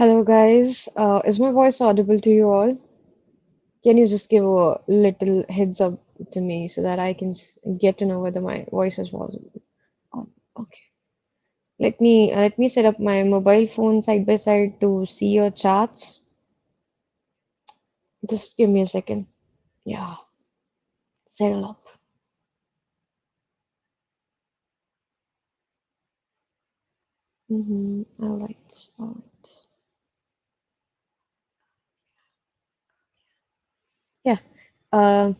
Hello, guys. Is my voice audible to you all? Can you just give a little heads up to me so that I can get to know whether my voice is possible? Oh, okay. Let me set up my mobile phone side by side to see your chats. Just give me a second. Yeah, settle up. All right. All right. Yeah. Uh,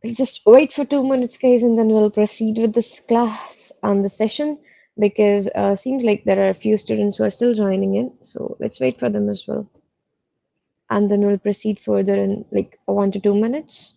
just wait for 2 minutes, guys, and then we'll proceed with this class and the session because seems like there are a few students who are still joining in. So let's wait for them as well. And then we'll proceed further in like 1 to 2 minutes.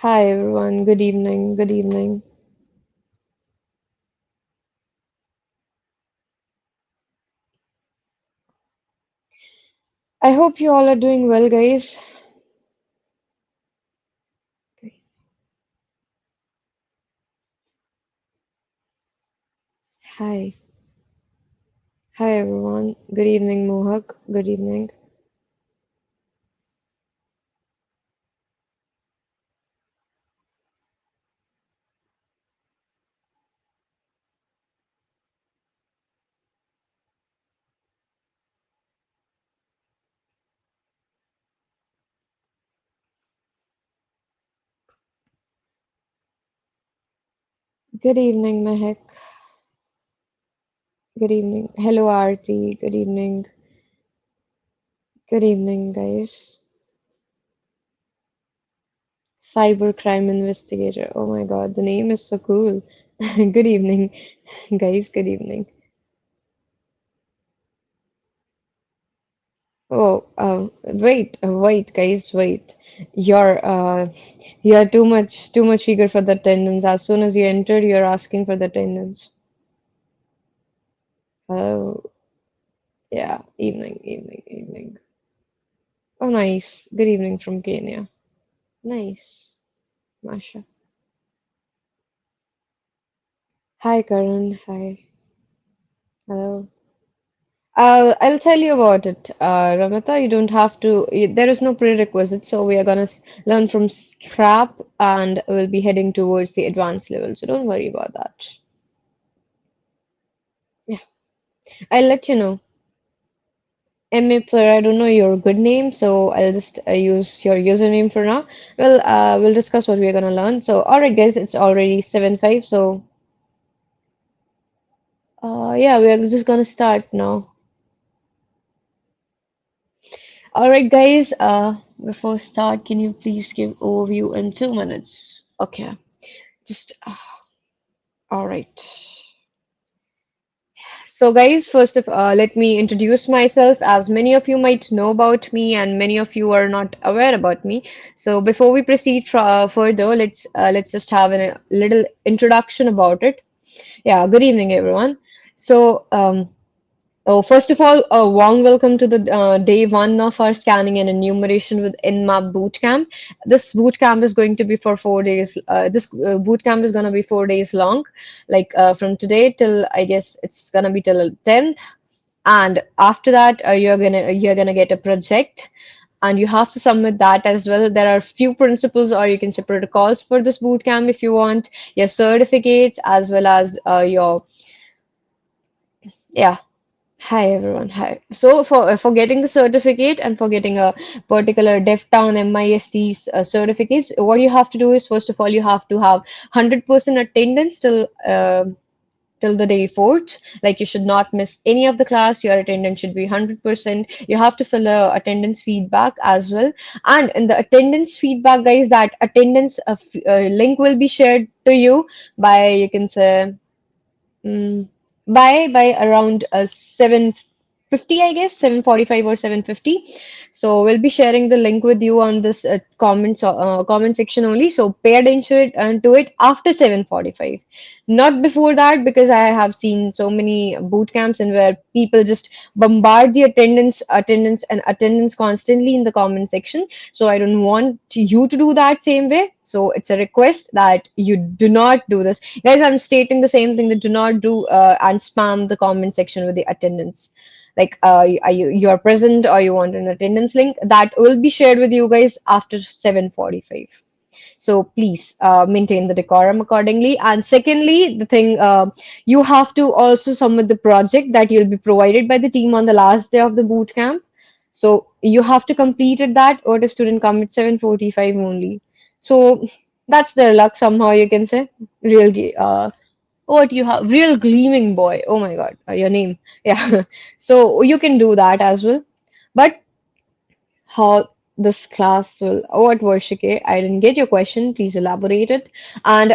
Hi everyone, good evening, good evening. I hope you all are doing well, guys. Hi. Hi everyone. Good evening, Mohak. Good evening. Good evening, Mehak. Good evening. Hello, Aarti. Good evening. Good evening, guys. Cybercrime investigator. Oh my God, the name is so cool. Good evening, guys. Good evening. Oh, wait, guys, wait. You're you're too much eager for the attendance. As soon as you entered, you're asking for the attendance. Oh, yeah. Evening. Oh, nice. Good evening from Kenya. Nice, Masha. Hi, Karan. Hi. Hello. I'll tell you about it, Ramata. You don't have to. There is no prerequisite, so we are gonna learn from scrap, and we'll be heading towards the advanced level. So don't worry about that. Yeah, I'll let you know. MA player, I don't know your good name, so I'll just use your username for now. Well, we'll discuss what we're gonna learn. So, all right, guys, it's already 7:05. So, yeah, we're just gonna start now. All right, guys. Before start, can you please give overview in 2 minutes? Okay. Just all right. So, guys, first of all, let me introduce myself. As many of you might know about me, and many of you are not aware about me. So, before we proceed further, let's just have a little introduction about it. Yeah. Good evening, everyone. So, oh, first of all, a warm welcome to the day one of our scanning and enumeration with Nmap Bootcamp. This bootcamp is going to be for 4 days. This bootcamp is going to be 4 days long, like from today till I guess it's going to be till 10th. And after that, you're gonna get a project, and you have to submit that as well. There are few principles, or you can say protocols for this bootcamp if you want your certificates as well as your yeah. Hi everyone. Hi. So for getting the certificate and for getting a particular DevTown MIST certificates, what you have to do is first of all you have to have 100% attendance till the day fourth. Like you should not miss any of the class. Your attendance should be 100%. You have to fill a attendance feedback as well. And in the attendance feedback, guys, that attendance link will be shared to you by you can say. Mm, by around 7:50, I guess, 7:45 or 7:50. So we'll be sharing the link with you on this comment section only. So pay attention to it after 7:45, not before that, because I have seen so many boot camps and where people just bombard the attendance constantly in the comment section. So I don't want you to do that same way. So it's a request that you do not do this, guys. I'm stating the same thing, that do not do and spam the comment section with the attendance. Like, are you are present or you want an attendance link, that will be shared with you guys after 7:45. So please maintain the decorum accordingly. And secondly, the thing, you have to also submit the project that you'll be provided by the team on the last day of the boot camp. So you have to complete it. That what if student come at 7:45 only? So that's their luck somehow, you can say. Really, what you have, real gleaming boy. Oh my God, your name. Yeah. So you can do that as well. But how this class will, what Varshike, I didn't get your question. Please elaborate it. And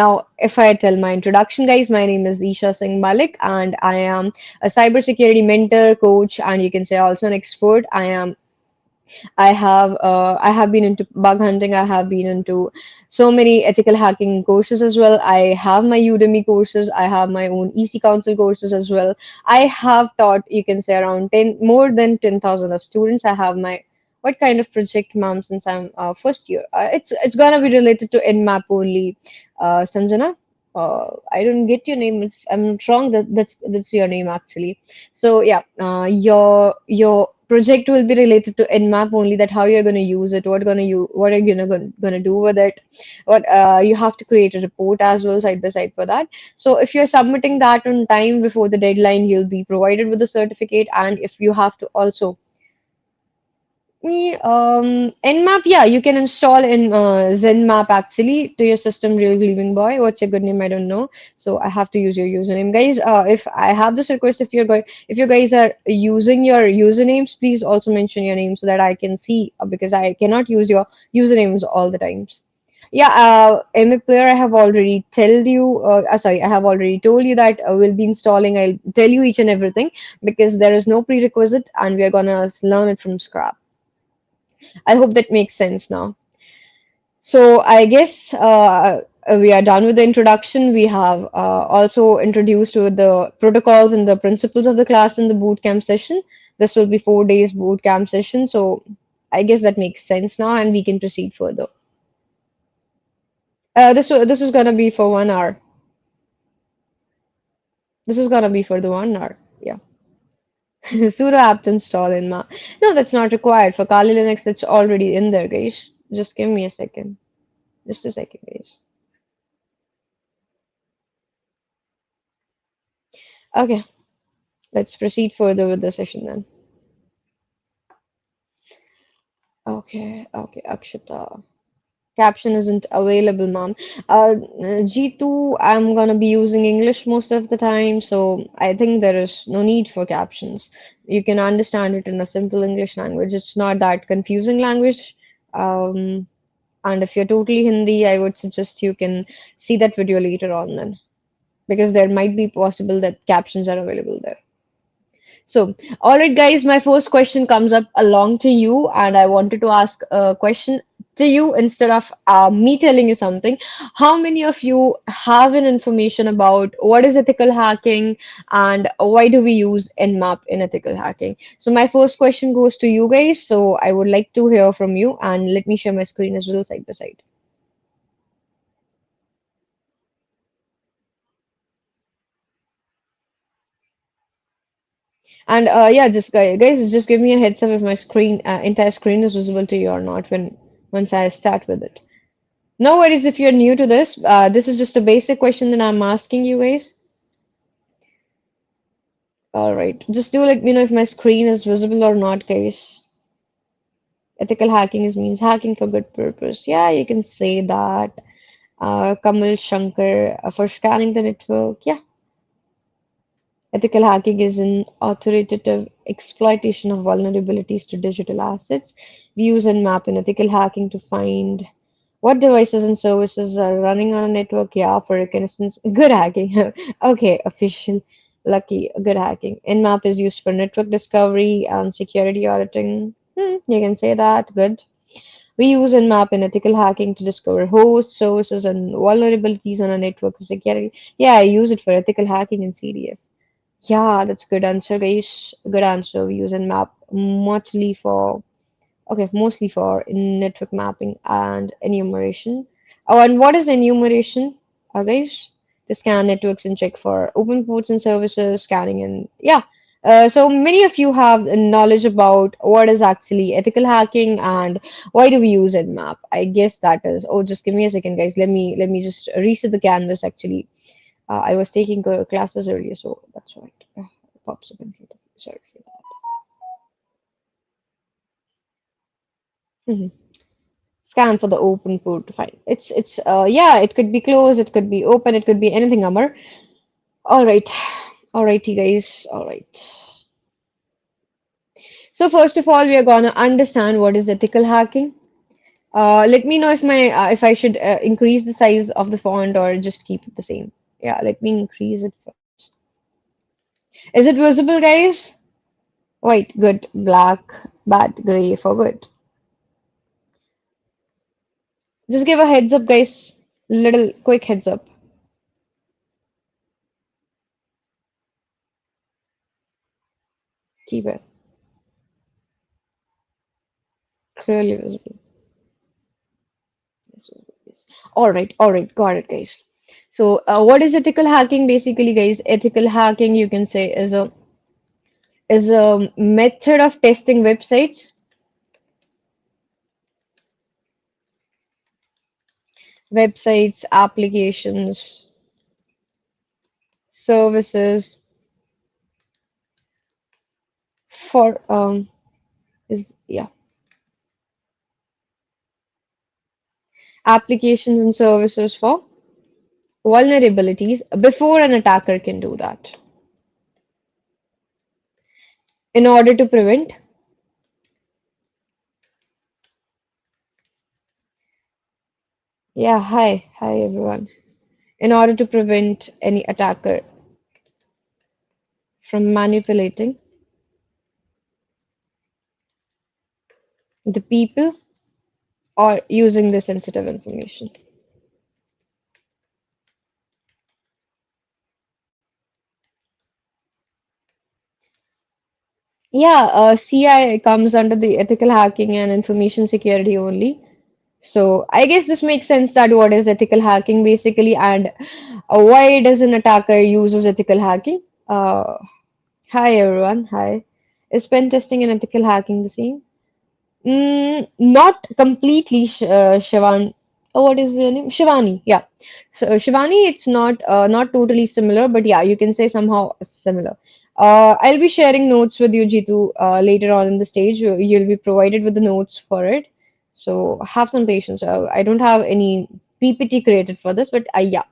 now, if I tell my introduction, guys, my name is Isha Singh Malik, and I am a cybersecurity mentor, coach, and you can say also an expert. I have been into bug hunting. I have been into so many ethical hacking courses as well. I have my Udemy courses. I have my own EC Council courses as well. I have taught, you can say, around 10, more than 10,000 of students. I have my, what kind of project, ma'am, since I'm first year? It's gonna be related to Nmap only, Sanjana. I don't get your name. I'm not wrong. That's your name actually. So yeah, your project will be related to Nmap only. That how you're going to use it, what are you gonna do with it, what you have to create a report as well side by side for that. So if you're submitting that on time before the deadline, you'll be provided with a certificate. And if you have to also Nmap, yeah, you can install in Zenmap actually to your system, Real Gleaming Boy. What's your good name? I don't know. So I have to use your username, guys. If I have this request, if you guys are using your usernames, please also mention your name so that I can see, because I cannot use your usernames all the times. Yeah, Nmap player, I have already told you. Sorry, I have already told you that we'll be installing. I'll tell you each and everything because there is no prerequisite and we are gonna learn it from scratch. I hope that makes sense now. So I guess we are done with the introduction. We have also introduced with the protocols and the principles of the class in the boot camp session. This will be 4 days boot camp session. So I guess that makes sense now, and we can proceed further. This is gonna be for 1 hour. This is gonna be for the 1 hour. Yeah. Sudo apt install in ma. No, that's not required for Kali Linux. That's already in there, guys. Just give me a second. Just a second, guys. Okay. Let's proceed further with the session then. Okay, Akshita. Caption isn't available, mom. G2, I'm gonna be using English most of the time, so I think there is no need for captions. You can understand it in a simple English language. It's not that confusing language. Um, and if you're totally Hindi, I would suggest you can see that video later on then, because there might be possible that captions are available there. So, all right, guys, my first question comes up along to you, and I wanted to ask a question to you instead of me telling you something. How many of you have an information about what is ethical hacking and why do we use Nmap in ethical hacking? So, my first question goes to you guys. So, I would like to hear from you, and let me share my screen as well side by side. And yeah, just guys, just give me a heads up if my screen, entire screen is visible to you or not when once I start with it. No worries if you're new to this. This is just a basic question that I'm asking you guys. All right, just do let me know if my screen is visible or not, guys. Ethical hacking is means hacking for good purpose. Yeah, you can say that. Kamal Shankar for scanning the network. Yeah, ethical hacking is an authoritative exploitation of vulnerabilities to digital assets. We use Nmap in ethical hacking to find what devices and services are running on a network. Yeah, for reconnaissance, good hacking. Okay, official, lucky, good hacking. Nmap is used for network discovery and security auditing. You can say that. Good. We use Nmap in ethical hacking to discover hosts, sources, and vulnerabilities on a network for security. Yeah, I use it for ethical hacking in CDF. Yeah, that's good answer, guys. Good answer. We use Nmap mostly for okay, mostly for network mapping and enumeration. Oh, and what is enumeration, guys? To scan networks and check for open ports and services, scanning and yeah. So many of you have knowledge about what is actually ethical hacking and why do we use Nmap. I guess that is. Oh, just give me a second, guys. Let me just reset the canvas. Actually, I was taking classes earlier, so that's why it pops up in front of me. Sorry for that. Scan for the open port to find. It's yeah, it could be closed, it could be open, it could be anything, Amar. All right. All righty, guys. All right. So first of all, we are gonna understand what is ethical hacking. Let me know if I should increase the size of the font or just keep it the same. Yeah, let me increase it first. Is it visible, guys? White, good. Black, bad. Gray for good. Just give a heads up, guys. Little quick heads up. Keep it clearly visible. Yes, yes. All right, got it, guys. So, what is ethical hacking? Basically, guys, ethical hacking you can say is a method of testing websites, applications, services for is yeah applications and services for vulnerabilities before an attacker can do that in order to prevent. Yeah, hi everyone. In order to prevent any attacker from manipulating the people or using the sensitive information. Yeah, CI comes under the ethical hacking and information security only. So I guess this makes sense that what is ethical hacking basically and why does an attacker uses ethical hacking? Hi everyone, hi. Is pen testing and ethical hacking the same? Not completely, Shivan. What is your name? Shivani. Yeah. So Shivani, it's not totally similar, but yeah, you can say somehow similar. I'll be sharing notes with you, Jitu, later on in the stage. You'll be provided with the notes for it. So have some patience. I don't have any PPT created for this, but yeah,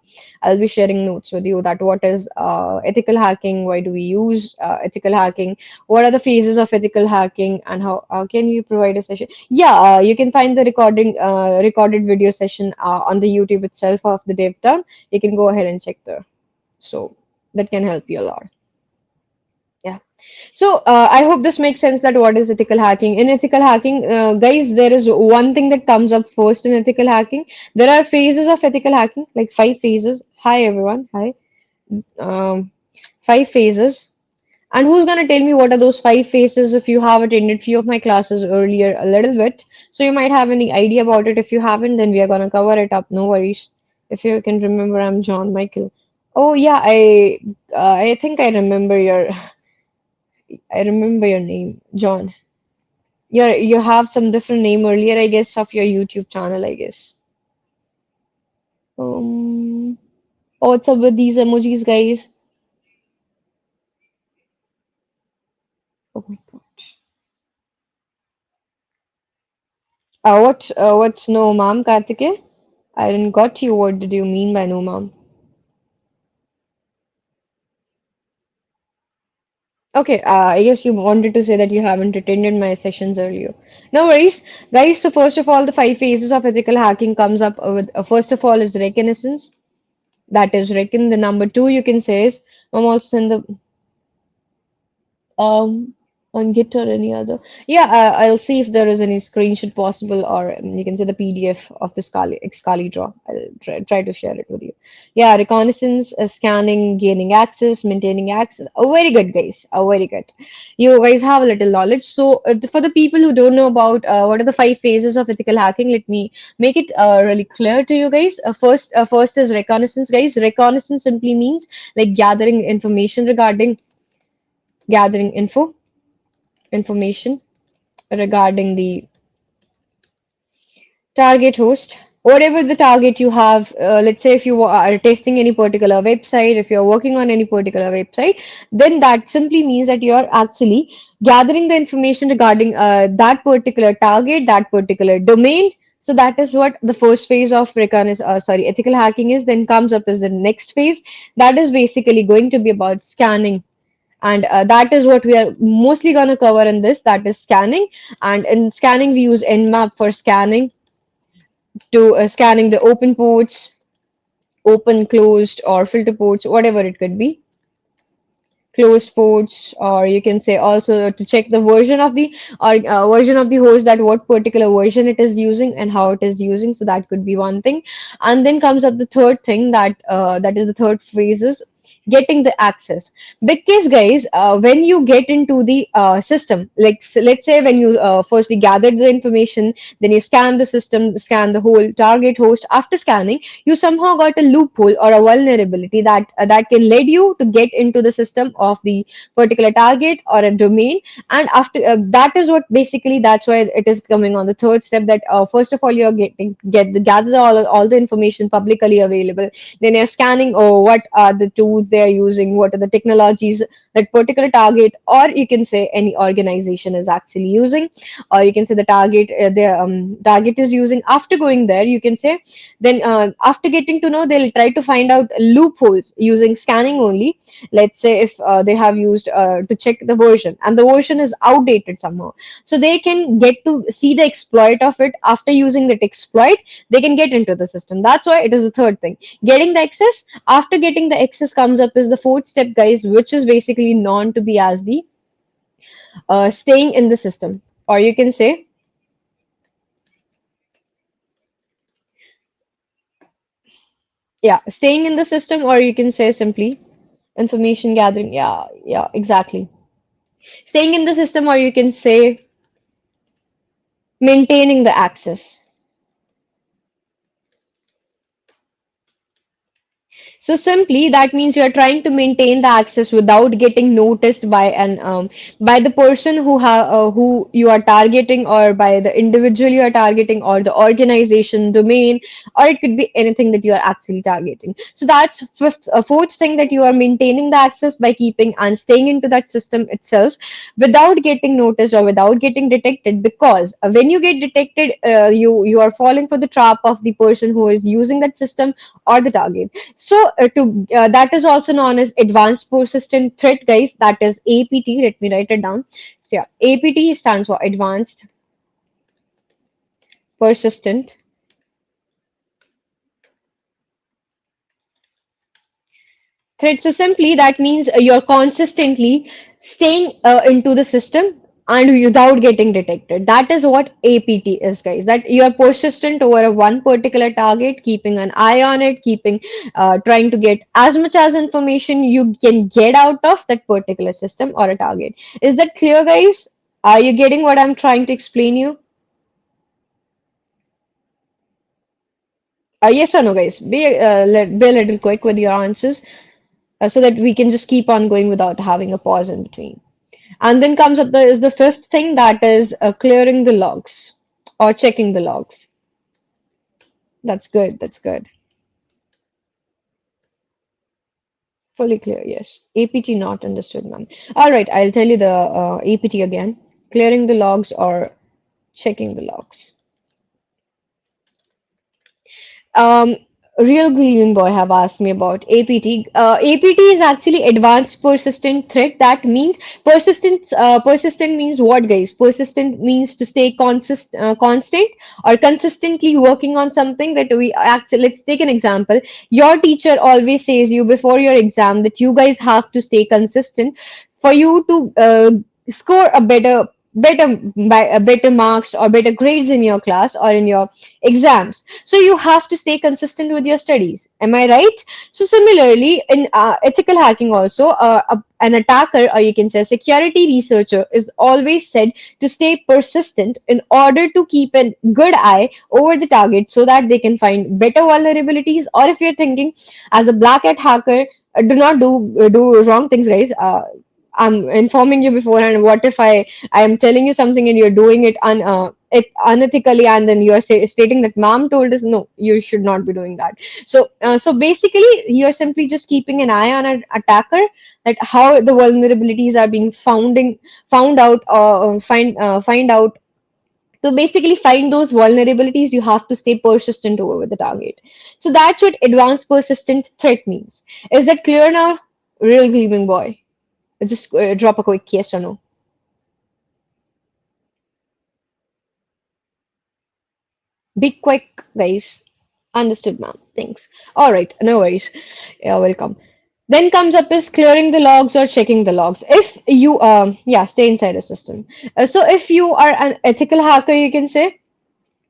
I'll be sharing notes with you that what is ethical hacking, why do we use ethical hacking, what are the phases of ethical hacking, and how can you provide a session? Yeah, you can find the recorded video session on the YouTube itself of the DevTown. You can go ahead and check there. So that can help you a lot. Yeah. So I hope this makes sense that what is ethical hacking. In ethical hacking, guys, there is one thing that comes up first in ethical hacking. There are phases of ethical hacking, like 5 phases. Hi everyone. Hi. Um, 5 phases. And who's gonna tell me what are those 5 phases if you have attended few of my classes earlier a little bit? So you might have any idea about it. If you haven't, then we are gonna cover it up. No worries. If you can remember, I'm John Michael. Oh yeah, I think I remember your name, John. You have some different name earlier, I guess, of your YouTube channel, I guess. Um, oh, what's up with these emojis, guys? Oh my God. What's no, ma'am, Kartike? I didn't got you. What did you mean by no, ma'am? Okay, I guess you wanted to say that you haven't attended my sessions earlier. No worries, guys. So first of all, the 5 phases of ethical hacking comes up with first of all is reconnaissance. That is reckon. The number two you can say is I'm also in the um on Git or any other. Yeah, I'll see if there is any screenshot possible, or you can say the PDF of the Scali draw. I'll try to share it with you. Yeah, reconnaissance, scanning, gaining access, maintaining access. Oh, very good, guys. Oh, very good. You guys have a little knowledge. So, for the people who don't know about what are the five phases of ethical hacking, let me make it really clear to you guys. First is reconnaissance, guys. Reconnaissance simply means like gathering information regarding the target host, whatever the target you have. Let's say if you are testing any particular website, if you're working on any particular website, then that simply means that you are actually gathering the information regarding that particular target, that particular domain. So that is what the first phase of ethical hacking is. Then comes up is the next phase. That is basically going to be about scanning, and that is what we are mostly going to cover in this, that is scanning. And in scanning we use nmap for scanning, to scanning the open ports, open, closed, or filter ports, whatever it could be, closed ports, or you can say also to check the version of the, or version of the host, that what particular version it is using and how it is using. So that could be one thing. And then comes up the third thing, that is the third phase is getting the access. Because guys, when you get into the system, like let's say when you firstly gathered the information, then you scan the system, scan the whole target host. After scanning, you somehow got a loophole or a vulnerability that can lead you to get into the system of the particular target or a domain. And after that is what basically, that's why it is coming on the third step, that first of all you're getting get the gather all the information publicly available. Then you're scanning, what are the tools they are using, what are the technologies that particular target, or you can say any organization is actually using, or you can say the target is using. After going there, you can say, then after getting to know, they'll try to find out loopholes using scanning only. Let's say if they have used to check the version, and the version is outdated somehow, so they can get to see the exploit of it. After using that exploit, they can get into the system. That's why it is the third thing, getting the access. After getting the access comes up is the fourth step, guys, which is basically known to be as the staying in the system, or you can say, yeah, staying in the system, or you can say simply information gathering. Yeah, yeah, exactly. Staying in the system, or you can say maintaining the access. So simply that means you are trying to maintain the access without getting noticed by the person who you are targeting, or by the individual you are targeting, or the organization, domain, or it could be anything that you are actually targeting. So that's fourth thing, that you are maintaining the access by keeping and staying into that system itself without getting noticed or without getting detected. Because when you get detected, you are falling for the trap of the person who is using that system or the target. So to that is also known as advanced persistent threat, guys. That is APT. Let me write it down. So yeah, APT stands for advanced persistent threat. So simply that means you're consistently staying into the system and without getting detected. That is what APT is, guys. That you are persistent over a one particular target, keeping an eye on it, keeping trying to get as much as information you can get out of that particular system or a target. Is that clear, guys? Are you getting what I'm trying to explain you? Yes or no, guys? Be a little quick with your answers, so that we can just keep on going without having a pause in between. And then comes up is the fifth thing, that is clearing the logs or checking the logs. That's good. That's good. Fully clear. Yes. APT not understood, ma'am. All right. I'll tell you the APT again. Clearing the logs or checking the logs. Um, Real Gleaming Boy have asked me about APT. APT is actually Advanced Persistent Threat. That means persistent. Persistent means what, guys? Persistent means to stay constant or consistently working on something that we actually. Let's take an example. Your teacher always says you before your exam that you guys have to stay consistent for you to score a better marks or better grades in your class or in your exams. So you have to stay consistent with your studies. Am I right? So similarly, in ethical hacking also, an attacker, or you can say a security researcher, is always said to stay persistent in order to keep a good eye over the target so that they can find better vulnerabilities. Or if you're thinking as a black hat hacker, do not do wrong things, guys. I'm informing you beforehand. What if I am telling you something and you're doing it unethically, and then you are stating that mom told us no, you should not be doing that. So basically, you're simply just keeping an eye on an attacker, that how the vulnerabilities are being found out, or find out. To basically find those vulnerabilities, you have to stay persistent over the target. So that's what advanced persistent threat means. Is that clear now, real gleaming boy? Just drop a quick yes or no. Be quick, guys. Understood, ma'am. Thanks. All right, no worries. Yeah, welcome. Then comes up is clearing the logs or checking the logs. If you, yeah, stay inside the system. So if you are an ethical hacker, you can say,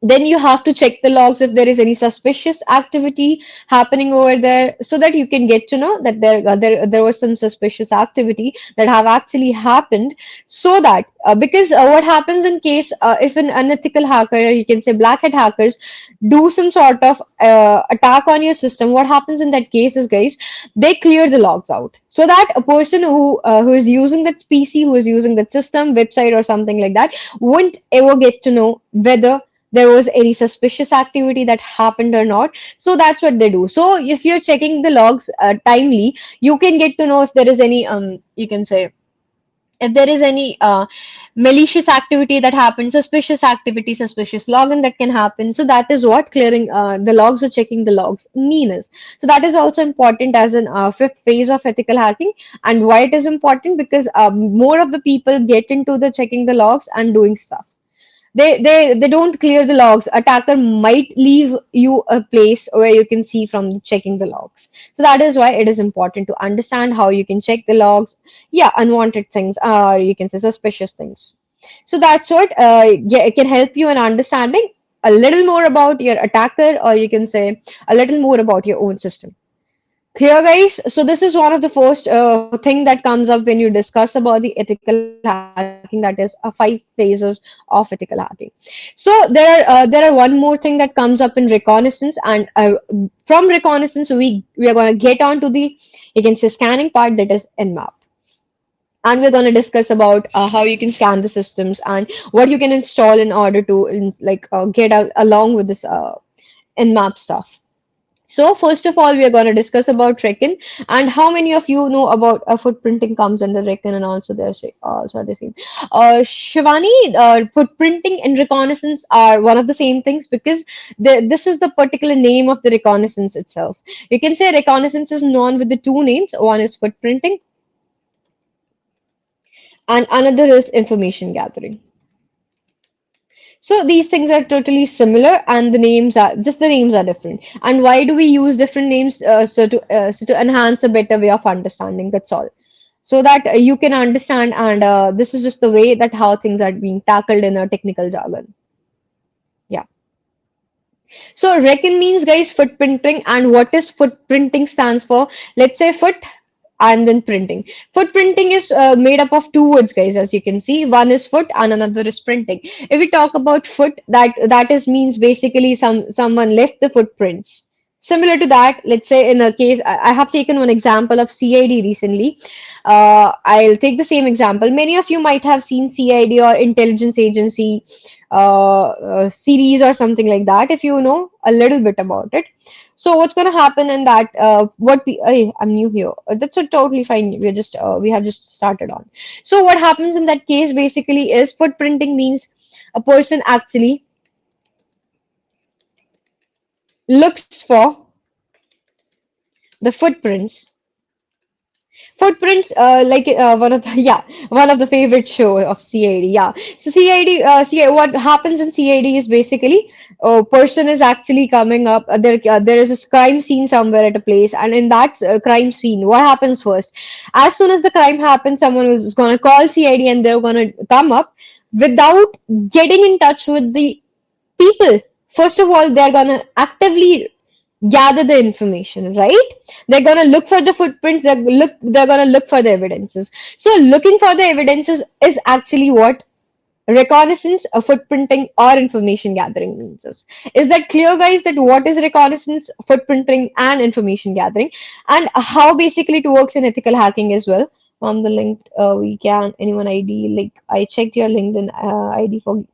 then you have to check the logs if there is any suspicious activity happening over there, so that you can get to know that there was some suspicious activity that have actually happened. So that because what happens in case if an unethical hacker, you can say black hat hackers, do some sort of attack on your system, what happens in that case is, guys, they clear the logs out, so that a person who is using that PC, who is using that system, website, or something like that, won't ever get to know whether there was any suspicious activity that happened or not. So that's what they do. So if you're checking the logs timely, you can get to know if there is any you can say, if there is any malicious activity that happens, suspicious activity, suspicious login that can happen. So that is what clearing the logs or checking the logs mean is. So that is also important as an fifth phase of ethical hacking. And why it is important? Because more of the people get into the checking the logs and doing stuff. They don't clear the logs. Attacker might leave you a place where you can see from checking the logs. So that is why it is important to understand how you can check the logs. Yeah, unwanted things, you can say suspicious things. So that's what yeah, it can help you in understanding a little more about your attacker, or you can say a little more about your own system. Clear, guys? So this is one of the first thing that comes up when you discuss about the ethical hacking. That is five phases of ethical hacking. So there are one more thing that comes up in reconnaissance, and from reconnaissance we are going to get on to the, you can say, scanning part, that is Nmap. And we're going to discuss about how you can scan the systems and what you can install in order to get along with this Nmap stuff. So first of all, we are going to discuss about Recon, and how many of you know about footprinting comes under Recon, and also also the same. Shivani, footprinting and reconnaissance are one of the same things, because this is the particular name of the reconnaissance itself. You can say reconnaissance is known with the two names. One is footprinting, and another is information gathering. So these things are totally similar, and the names are different. And why do we use different names? So to enhance a better way of understanding. That's all. So that you can understand, and this is just the way that how things are being tackled in a technical jargon. Yeah. So reckon means, guys, footprinting, and what is footprinting stands for? Let's say foot and then printing. Footprinting is made up of two words, guys, as you can see. One is foot and another is printing. If we talk about foot, that is means basically someone left the footprints. Similar to that, let's say in a case, I have taken one example of CID recently. I'll take the same example. Many of you might have seen CID or intelligence agency series or something like that, if you know a little bit about it. So what's going to happen in that? I'm new here. That's a totally fine. We have just started on. So what happens in that case basically is footprinting means a person actually looks for the footprints Footprints, like one of the yeah, one of the favorite show of CID. Yeah, so CID, what happens in CID is basically a person is actually coming up. There is a crime scene somewhere at a place, and in that crime scene, what happens first? As soon as the crime happens, someone is going to call CID, and they're going to come up without getting in touch with the people. First of all, they're going to actively gather the information, right? They're gonna look for the footprints, they're gonna look for the evidences. So looking for the evidences is actually what reconnaissance, footprinting, or information gathering means. Is that clear, guys, that what is reconnaissance, footprinting, and information gathering, and how basically it works in ethical hacking as well? On the link, we can anyone ID, like I checked your LinkedIn ID for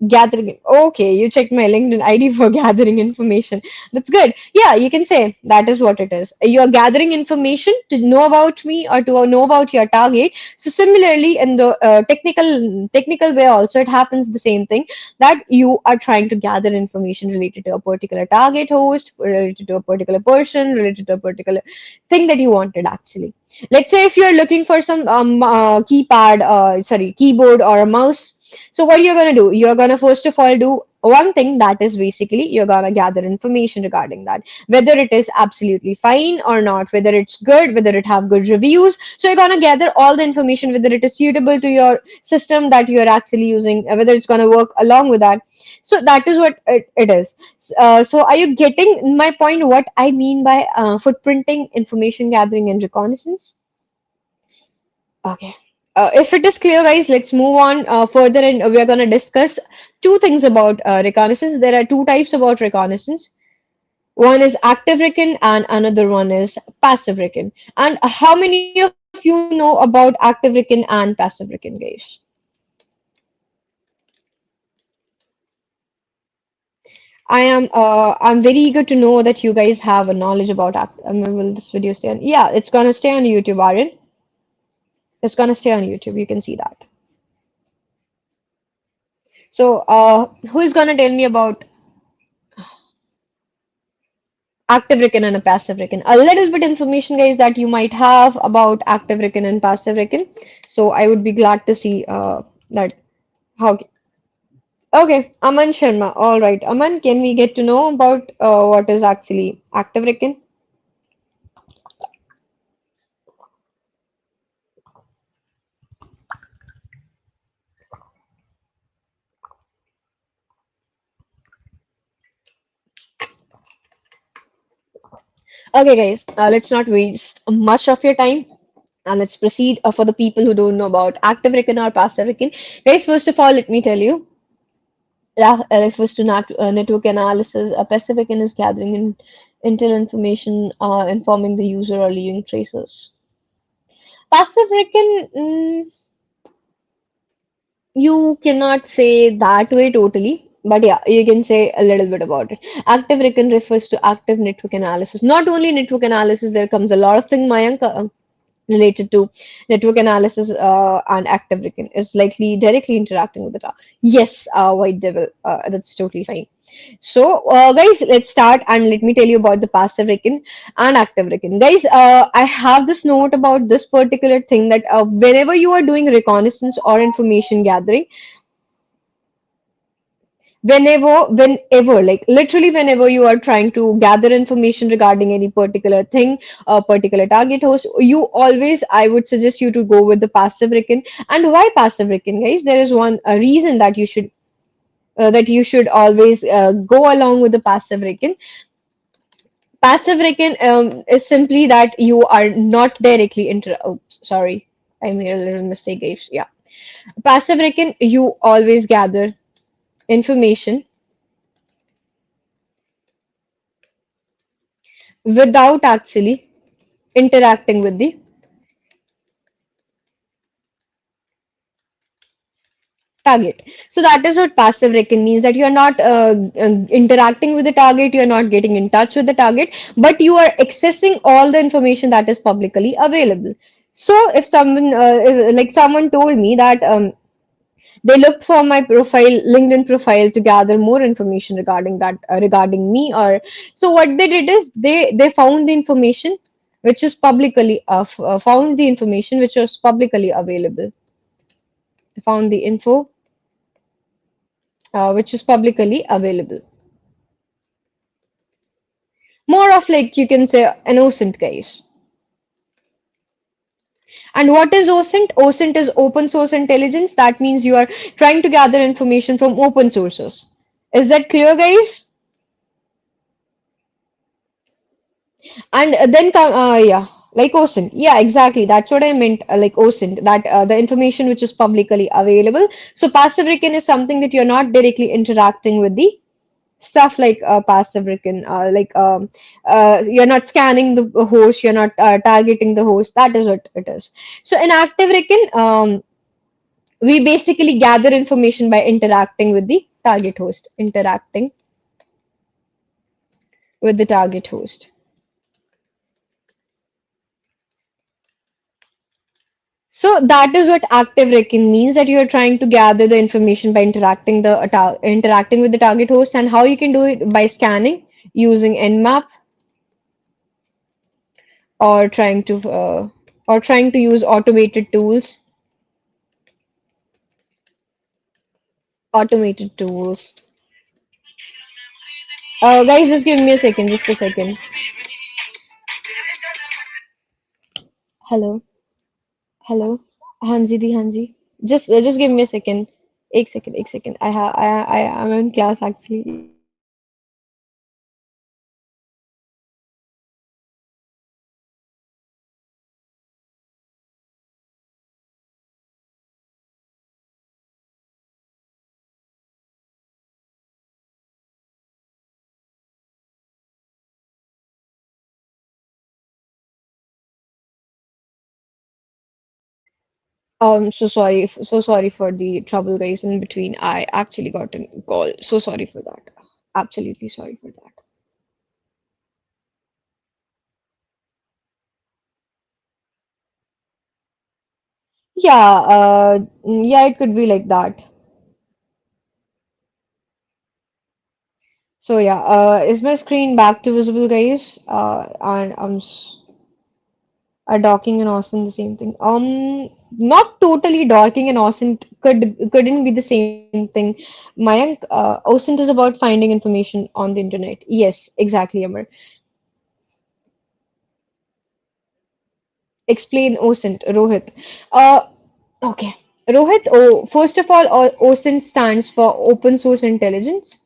gathering. Okay, you checked my LinkedIn ID for gathering information. That's good. Yeah, you can say that is what it is. You're gathering information to know about me or to know about your target. So similarly, in the technical way, also it happens the same thing, that you are trying to gather information related to a particular target host, related to a particular person, related to a particular thing that you wanted actually. Let's say if you're looking for some keyboard or a mouse, so what you're gonna do? You're gonna first of all do one thing, that is basically you're gonna gather information regarding that, whether it is absolutely fine or not, whether it's good, whether it have good reviews. So you're gonna gather all the information, whether it is suitable to your system that you're actually using, whether it's gonna work along with that. So that is what it is. So are you getting my point? What I mean by footprinting, information gathering, and reconnaissance? Okay. If it is clear, guys, let's move on further, and we are going to discuss two things about reconnaissance. There are two types about reconnaissance. One is active recon, and another one is passive recon. And how many of you know about active recon and passive recon, guys? I'm very eager to know that you guys have a knowledge about will this video stay on? Yeah, it's gonna stay on YouTube, Aaron. It's gonna stay on YouTube. You can see that. So, who is gonna tell me about active recon and a passive recon? A little bit information, guys, that you might have about active recon and passive recon. So I would be glad to see that how. Okay, Aman Sharma. All right, Aman, can we get to know about what is actually active recon? Okay, guys, let's not waste much of your time. And let's proceed for the people who don't know about active recon or passive recon. Guys, first of all, let me tell you, refers to network analysis. A passive recon is gathering intel information, informing the user or leaving traces. Passive recon, you cannot say that way totally, but yeah, you can say a little bit about it. Active recon refers to active network analysis. Not only network analysis, there comes a lot of things, Mayank, related to network analysis, and active recon is likely directly interacting with the data. Yes, white devil, that's totally fine. So, guys, let's start and let me tell you about the passive recon and active recon. Guys, I have this note about this particular thing, that whenever you are doing reconnaissance or information gathering, whenever, like literally whenever you are trying to gather information regarding any particular thing, a particular target host, you always, I would suggest you to go with the passive recon. And why passive recon, guys? There is one reason that you should always go along with the passive recon. Passive recon is simply that you are not directly oops, sorry, I made a little mistake, guys. Yeah, passive recon, you always gather information without actually interacting with the target. So that is what passive recon means, that you are not interacting with the target, you are not getting in touch with the target, but you are accessing all the information that is publicly available. So if like someone told me that they looked for my profile, LinkedIn profile, to gather more information regarding that, regarding me, or so what they did is they found the information which is publicly found the information which was publicly available. Found the info which is publicly available. More of like you can say an OSINT case. And what is OSINT? OSINT is open source intelligence. That means you are trying to gather information from open sources. Is that clear, guys? And then come, yeah, like OSINT. Yeah, exactly. That's what I meant, like OSINT, that the information which is publicly available. So passive recon is something that you're not directly interacting with the stuff like passive recon, you're not scanning the host, you're not targeting the host. That is what it is. So in active recon, we basically gather information by interacting with the target host, interacting with the target host. So that is what active recon means, that you are trying to gather the information by interacting with the target host, and how you can do it by scanning using Nmap, or trying to use automated tools. Guys, just give me a second, just a second. Hello, hello, Hanji di Hanji. Just give me a second. एक second. I am in class actually. So sorry for the trouble, guys, in between. I actually got a call. So sorry for that. Absolutely sorry for that. Yeah, yeah, it could be like that. So yeah, is my screen back to visible, guys? And docking and Austin the same thing. Not totally docking and Austin couldn't be the same thing. Mayank, OSINT is about finding information on the internet. Yes, exactly, Amar. Explain OSINT, Rohit. Uh, okay, Rohit. Oh, first of all, OSINT stands for Open Source Intelligence.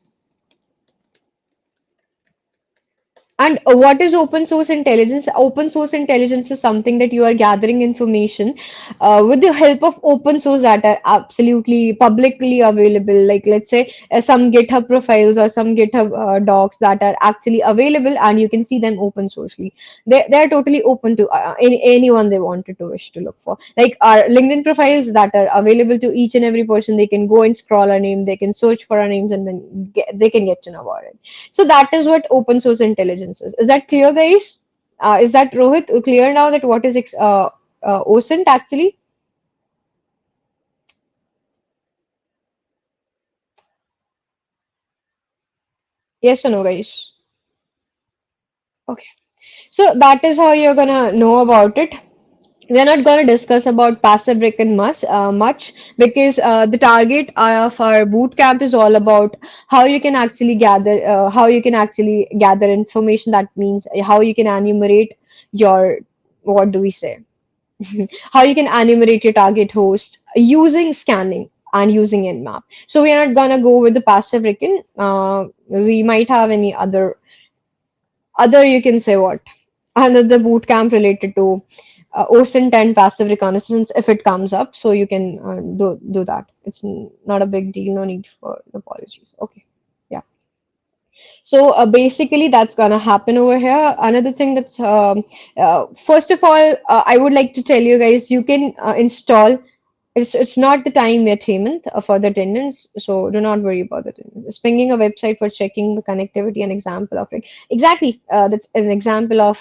And what is open source intelligence? Open source intelligence is something that you are gathering information with the help of open source that are absolutely publicly available. Like, let's say, some GitHub profiles or some GitHub docs that are actually available, and you can see them open sourcely. They're totally open to anyone they wanted to wish to look for. Like our LinkedIn profiles that are available to each and every person. They can go and scroll our name, they can search for our names, and then they can get to know about it. So that is what open source intelligence is. Is that clear, guys? Is that Rohit clear now that what is OSINT actually? Yes or no, guys? Okay. So that is how you're gonna know about it. We're not going to discuss about passive recon much because the target of our boot camp is all about how you can actually gather information. That means how you can enumerate your, what do we say, how you can enumerate your target host using scanning and using Nmap. So we are not gonna go with the passive recon. We might have any other you can say what, another boot camp related to OSINT and passive reconnaissance if it comes up. So you can do that. It's not a big deal. No need for apologies. Okay. Yeah. So basically, that's gonna happen over here. Another thing that's first of all, I would like to tell you guys, you can install. It's not the time yet, Hemant, for the attendance, so do not worry about the attendance. It's pinging a website for checking the connectivity, an example of it. Exactly, that's an example of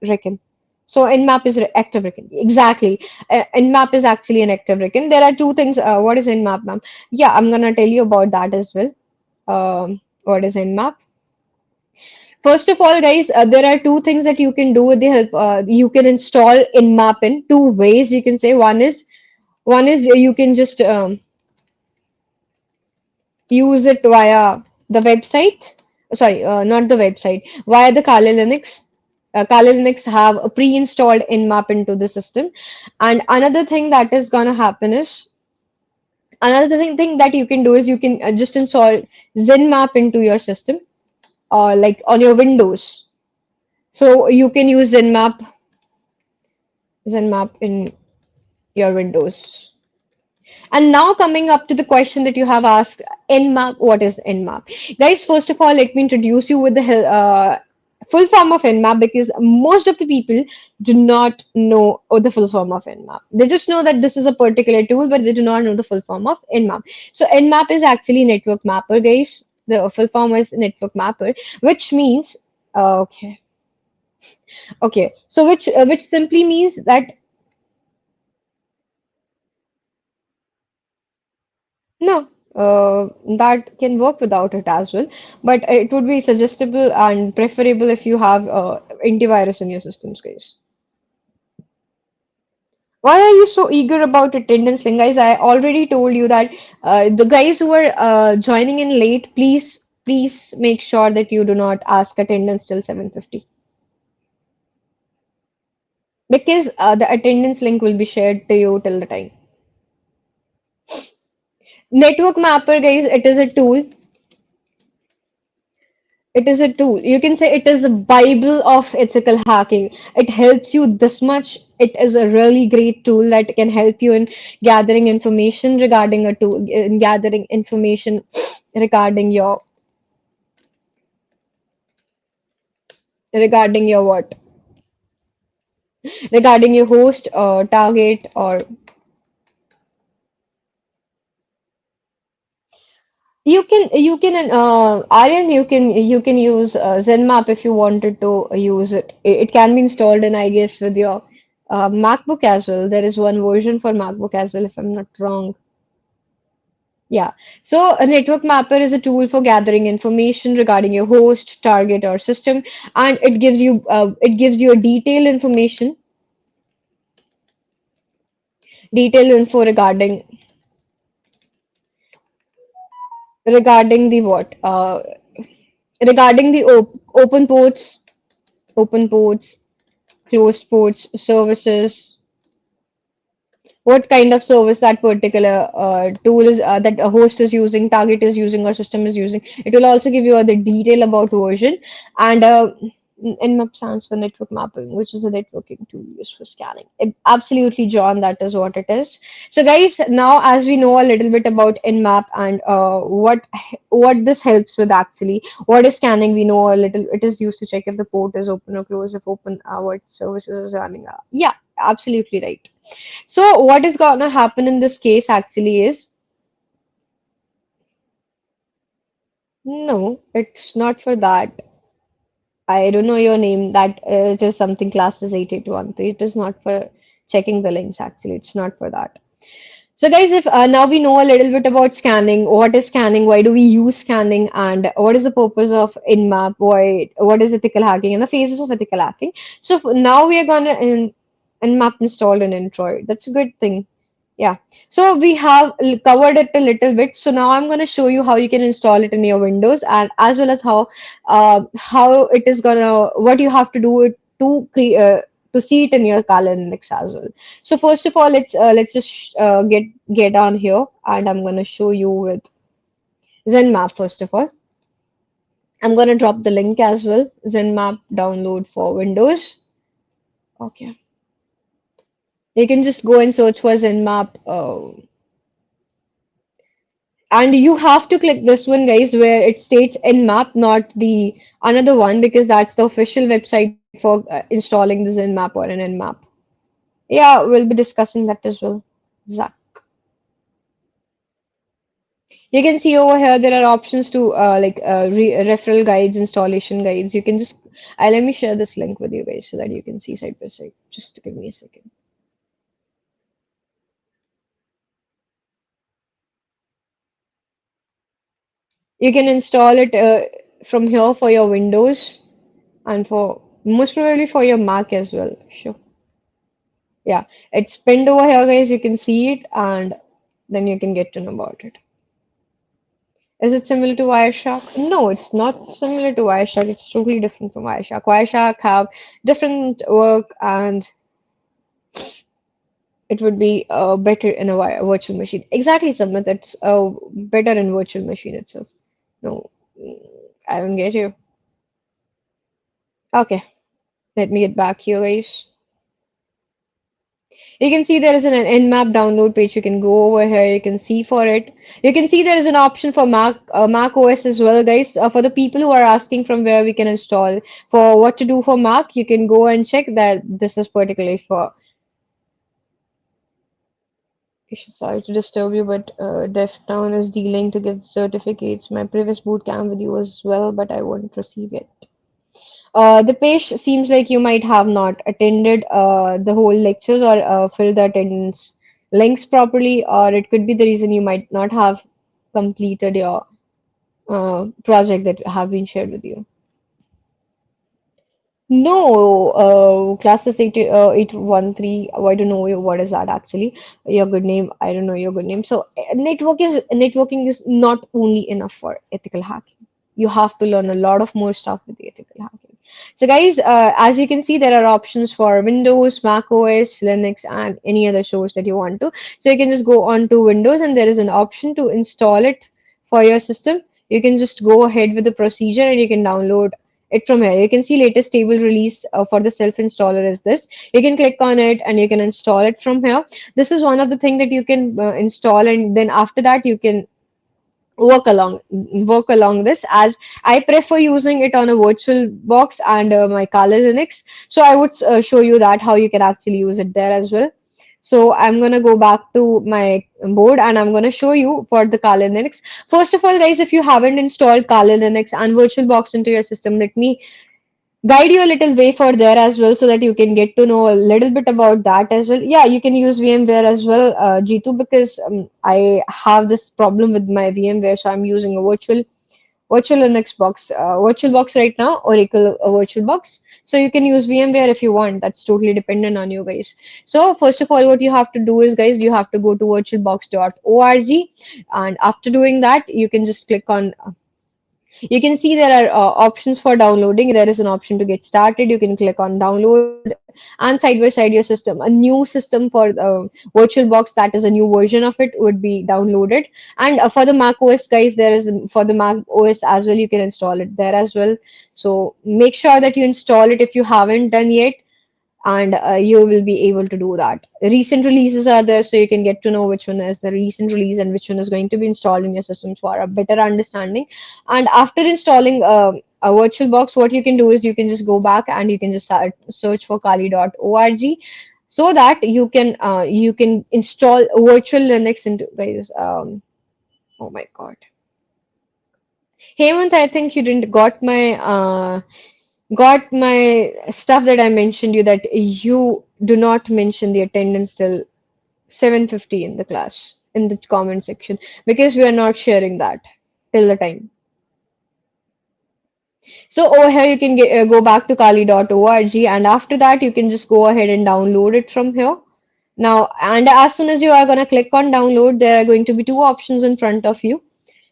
Recon. So Nmap is active Recon. Exactly, Nmap is actually an active Recon. There are two things. What is Nmap, ma'am? Yeah, I'm gonna tell you about that as well. What is Nmap? First of all, guys, there are two things that you can do with the help. You can install Nmap in two ways. You can say one is you can just use it via the website. Sorry, not the website. Via the Kali Linux. Kali Linux have a pre-installed Nmap into the system. And another thing that you can do is you can just install Zenmap into your system, like on your Windows. So you can use Zenmap in your Windows. And now coming up to the question that you have asked, Nmap, what is Nmap? Guys, first of all, let me introduce you with the full form of Nmap because most of the people do not know the full form of Nmap. They just know that this is a particular tool, but they do not know the full form of Nmap. So Nmap is actually network mapper, guys. The full form is network mapper, which means okay, okay. So which simply means that no, that can work without it as well, but it would be suggestible and preferable if you have antivirus in your systems, guys. Why are you so eager about attendance link, guys? I already told you that the guys who are joining in late, please make sure that you do not ask attendance till 7:50 because the attendance link will be shared to you till the time. Network Mapper, guys, it is a tool. It is a tool. You can say it is a Bible of ethical hacking. It helps you this much. It is a really great tool that can help you in gathering information regarding a tool, in gathering information regarding your what? Regarding your host or target or Aryan, you can use ZenMap if you wanted to use it. It can be installed in, I guess, with your MacBook as well. There is one version for MacBook as well, if I'm not wrong. Yeah. So a network mapper is a tool for gathering information regarding your host, target, or system, and it gives you a detailed info regarding the what regarding the open ports, closed ports, services, what kind of service that particular tool is that a host is using, target is using, or system is using. It will also give you the detail about version and Nmap stands for network mapping, which is a networking tool used for scanning. Absolutely, John, that is what it is. So, guys, now as we know a little bit about Nmap and what this helps with actually, what is scanning? We know a little. It is used to check if the port is open or closed, if open, what services is running. Yeah, absolutely right. So what is gonna happen in this case actually is no, it's not for that. I don't know your name. That it is something classes 8813. It is not for checking the links actually. It's not for that. So guys, if now we know a little bit about scanning, what is scanning, why do we use scanning, and what is the purpose of Nmap, what is ethical hacking, and the phases of ethical hacking. So now we are gonna Nmap installed in Android. That's a good thing. Yeah, so we have covered it a little bit. So now I'm going to show you how you can install it in your Windows and as well as how it is gonna what you have to do it to create to see it in your Kali Linux as well. So first of all, let's just get on here and I'm going to show you with ZenMap first of all. I'm going to drop the link as well. ZenMap download for Windows. Okay, you can just go and search for ZenMap. And you have to click this one, guys, where it states Nmap, not the another one, because that's the official website for installing this Nmap or an Nmap. Yeah, we'll be discussing that as well. Zach. You can see over here there are options to referral guides, installation guides. You can just let me share this link with you guys so that you can see side by side. Just give me a second. You can install it from here for your Windows. and for most probably for your Mac as well. Sure. Yeah, it's pinned over here, guys. You can see it, and then you can get to know about it. Is it similar to Wireshark? No, it's not similar to Wireshark. It's totally different from Wireshark. Wireshark have different work, and it would be better in a virtual machine. Exactly, Samit. It's better in virtual machine itself. No, I don't get you. Okay, let me get back here, guys. You can see there is an Nmap download page. You can go over here. You can see for it. You can see there is an option for Mac OS as well, guys. For the people who are asking from where we can install for what to do for Mac, you can go and check that this is particularly for. Sorry to disturb you, but DevTown is dealing to give certificates. My previous bootcamp with you as well, but I won't receive it. The page seems like you might have not attended the whole lectures or filled the attendance links properly, or it could be the reason you might not have completed your project that have been shared with you. No, classes 813. I don't know what is that actually. Your good name. I don't know your good name. So networking is not only enough for ethical hacking. You have to learn a lot of more stuff with the ethical hacking. So guys, as you can see, there are options for Windows, Mac OS, Linux, and any other source that you want to. So you can just go on to Windows, and there is an option to install it for your system. You can just go ahead with the procedure, and you can download it from here. You can see latest stable release for the self installer is this. You can click on it and you can install it from here. This is one of the things that you can install, and then after that you can work along this. As I prefer using it on a virtual box and my Kali Linux, so I would show you that how you can actually use it there as well. So I'm gonna go back to my board and I'm gonna show you for the Kali Linux. First of all, guys, if you haven't installed Kali Linux and VirtualBox into your system, let me guide you a little way for there as well so that you can get to know a little bit about that as well. Yeah, you can use VMware as well, G2, because I have this problem with my VMware, so I'm using a virtual Linux box, VirtualBox right now, Oracle VirtualBox. So you can use VMware if you want. That's totally dependent on you guys. So first of all, what you have to do is, guys, you have to go to virtualbox.org, and after doing that, you can just click on you can see there are options for downloading. There is an option to get started. You can click on download and side by side your system. A new system for VirtualBox, that is a new version of it, would be downloaded. And for the Mac OS, guys, there is for the Mac OS as well. You can install it there as well. So make sure that you install it if you haven't done yet, and you will be able to do that. Recent releases are there, so you can get to know which one is the recent release and which one is going to be installed in your systems for a better understanding. And after installing a VirtualBox, what you can do is you can just go back and you can just start search for kali.org so that you can install virtual Linux into guys. Oh my God. Hemant, I think you didn't got my stuff that I mentioned you that you do not mention the attendance till 7:50 in the class in the comment section because we are not sharing that till the time. So over here you can go back to kali.org, and after that you can just go ahead and download it from here. Now, and as soon as you are going to click on download, there are going to be two options in front of you,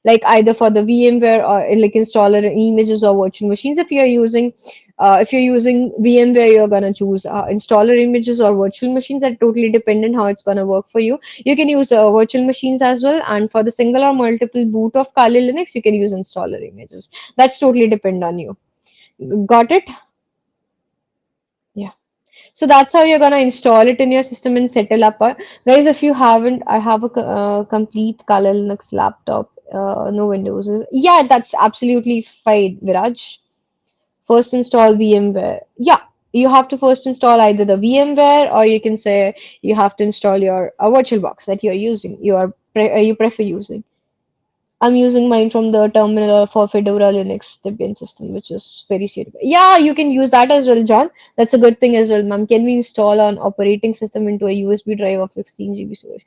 like either for the VMware or like installer images or virtual machines. If you're using VMware, you're gonna choose installer images or virtual machines. That totally dependent how it's gonna work for you. You can use virtual machines as well, and for the single or multiple boot of Kali Linux, you can use installer images. That's totally depend on you. Got it? Yeah. So that's how you're gonna install it in your system and settle up. Guys, if you haven't, I have a complete Kali Linux laptop. No Windows. Yeah, that's absolutely fine, Viraj. First install VMware. Yeah, you have to first install either the VMware or you can say you have to install your VirtualBox that you're using. You prefer using. I'm using mine from the terminal for Fedora Linux Debian system, which is very suitable. Yeah, you can use that as well, John. That's a good thing as well, ma'am. Can we install an operating system into a USB drive of 16 GB storage?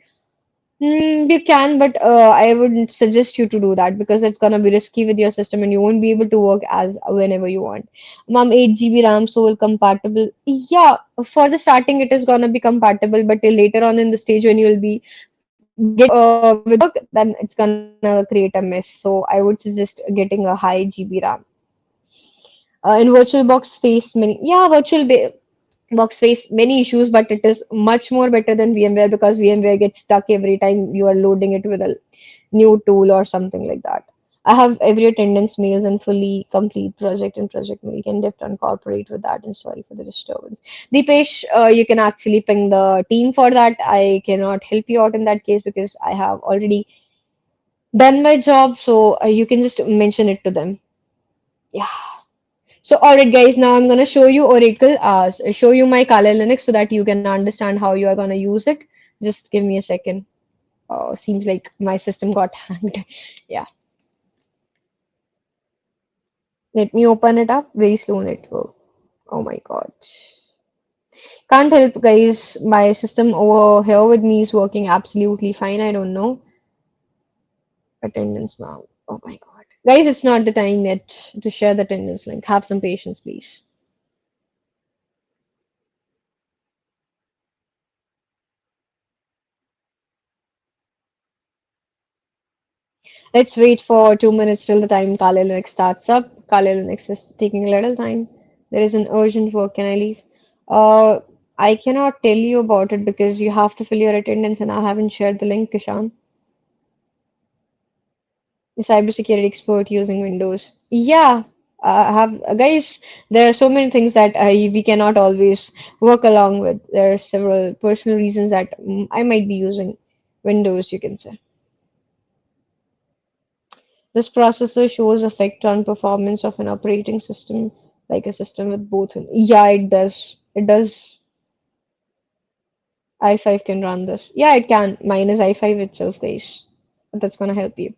You can, but I wouldn't suggest you to do that because it's gonna be risky with your system and you won't be able to work as whenever you want. Mom, 8 GB RAM, so will compatible. Yeah, for the starting it is gonna be compatible, but till later on in the stage when you'll be getting with the work, then it's gonna create a mess. So I would suggest getting a high GB RAM. In VirtualBox face many, yeah, Box face many issues, but it is much more better than VMware because VMware gets stuck every time you are loading it with a new tool or something like that. I have every attendance mails and fully complete project and project mail. Can DevTown cooperate with that? And sorry for the disturbance. Deepesh, you can actually ping the team for that. I cannot help you out in that case because I have already done my job, so you can just mention it to them. Yeah. So, all right, guys, now I'm going to show you Oracle, show you my Kali Linux so that you can understand how you are going to use it. Just give me a second. Seems like my system got hanged. Yeah, let me open it up. Very slow network. Oh my God. Can't help, guys. My system over here with me is working absolutely fine. I don't know. Attendance now. Oh my God. Guys, it's not the time yet to share the attendance link. Have some patience, please. Let's wait for 2 minutes till the time Kali Linux starts up. Kali Linux is taking a little time. There is an urgent work. Can I leave? Uh, I cannot tell you about it because you have to fill your attendance and I haven't shared the link, Kishan. The cybersecurity expert using Windows. Yeah, have guys. There are so many things that we cannot always work along with. There are several personal reasons that I might be using Windows, you can say. This processor shows effect on performance of an operating system, like a system with both. Yeah, it does. It does. i5 can run this. Yeah, it can. Mine is i5 itself, guys. But that's gonna help you.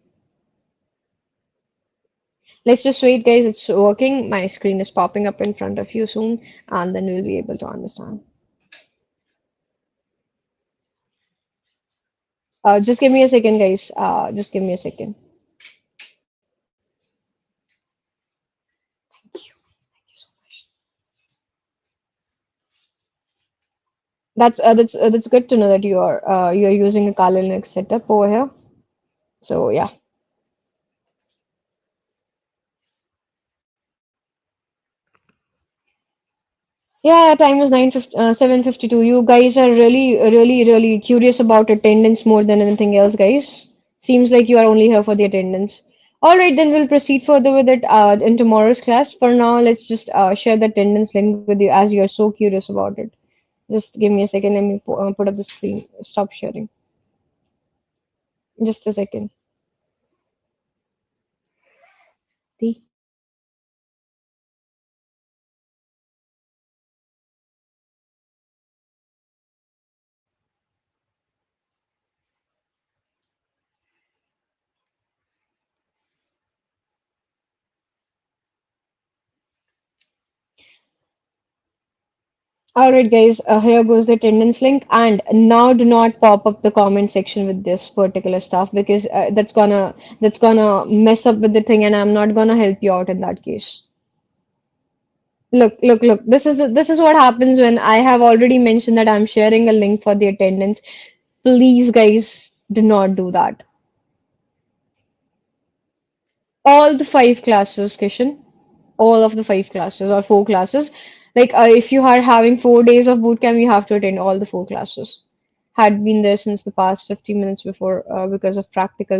Let's just wait, guys. It's working. My screen is popping up in front of you soon, and then we'll be able to understand. Just give me a second, guys. Just give me a second. That's good to know that you're using a Kali Linux setup over here. So yeah. Yeah, time is 7:52. You guys are really curious about attendance more than anything else, guys. Seems like you are only here for the attendance. All right, then we'll proceed further with it in tomorrow's class. For now, let's just share the attendance link with you as you're so curious about it. Just give me a second. Let me put up the screen. Stop sharing. Just a second. See? All right, guys, here goes the attendance link. And now do not pop up the comment section with this particular stuff because that's gonna mess up with the thing, and I'm not gonna help you out in that case. Look. This is what happens when I have already mentioned that I'm sharing a link for the attendance. Please, guys, do not do that. All the five classes, Kishan. All of the five classes or four classes. Like if you are having 4 days of bootcamp, you have to attend all the four classes. Had been there since the past 50 minutes before because of practical.